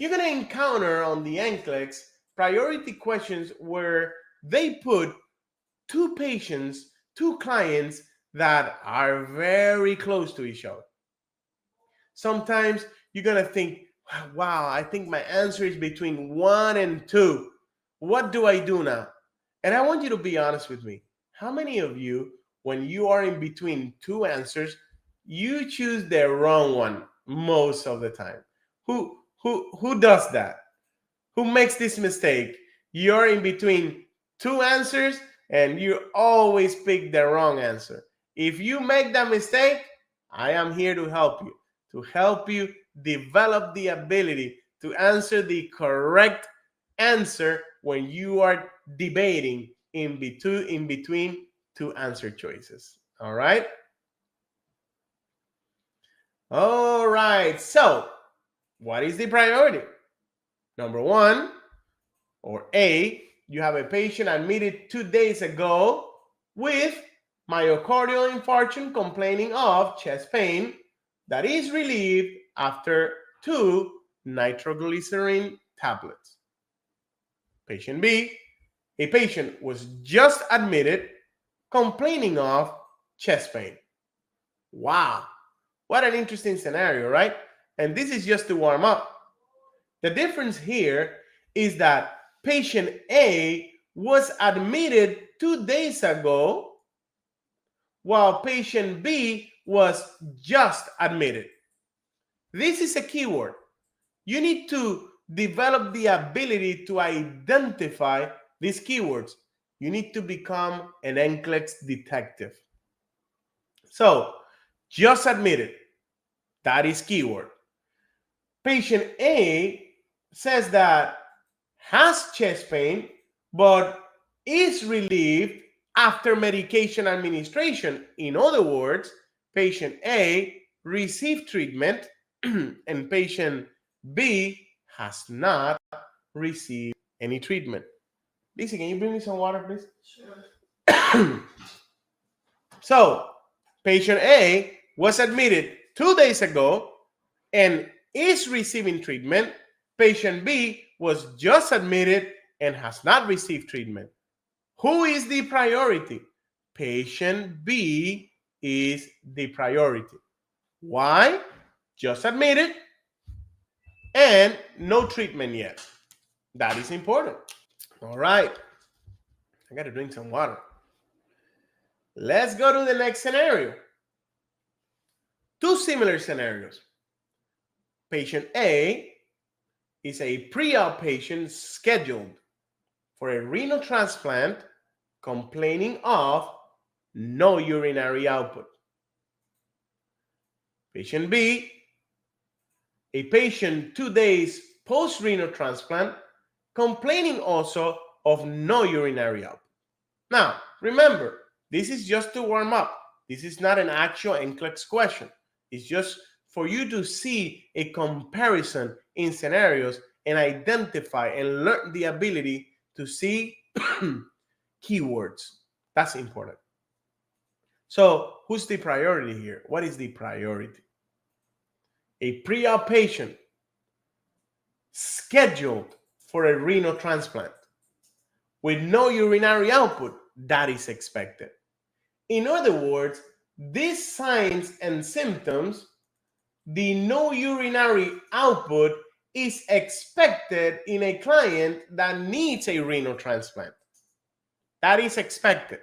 you're going to encounter on the NCLEX priority questions where they put two patients, two clients that are very close to each other. Sometimes you're going to think, wow, I think my answer is between 1 and 2. What do I do now? And I want you to be honest with me. How many of you, when you are in between two answers, you choose the wrong one most of the time? Who does that? Who makes this mistake? You're in between two answers and you always pick the wrong answer. If you make that mistake, I am here to help you develop the ability to answer the correct answer when you are debating in between two answer choices. All right? All right. So, what is the priority? Number one, or A, you have a patient admitted 2 days ago with myocardial infarction complaining of chest pain that is relieved after 2 nitroglycerin tablets. Patient B, a patient was just admitted complaining of chest pain. Wow, what an interesting scenario, right? And this is just to warm up. The difference here is that patient A was admitted 2 days ago, while patient B was just admitted. This is a keyword. You need to develop the ability to identify these keywords. You need to become an NCLEX detective. So, just admitted, that is keyword. Patient A says that has chest pain, but is relieved after medication administration. In other words, patient A received treatment and patient B has not received any treatment. Lisa, can you bring me some water, please? Sure. So, patient A was admitted 2 days ago and is receiving treatment. Patient B was just admitted and has not received treatment. Who is the priority? Patient B is the priority. Why? Just admitted and no treatment yet. That is important. All right. I got to drink some water. Let's go to the next scenario. Two similar scenarios. Patient A is a pre-op patient scheduled for a renal transplant complaining of no urinary output. Patient B, a patient 2 days post-renal transplant complaining also of no urinary output. Now, remember, this is just to warm up. This is not an actual NCLEX question. It's just for you to see a comparison in scenarios and identify and learn the ability to see keywords. That's important. So who's the priority here? What is the priority? A pre-op patient scheduled for a renal transplant with no urinary output, that is expected. In other words, these signs and symptoms, the no urinary output is expected in a client that needs a renal transplant. That is expected.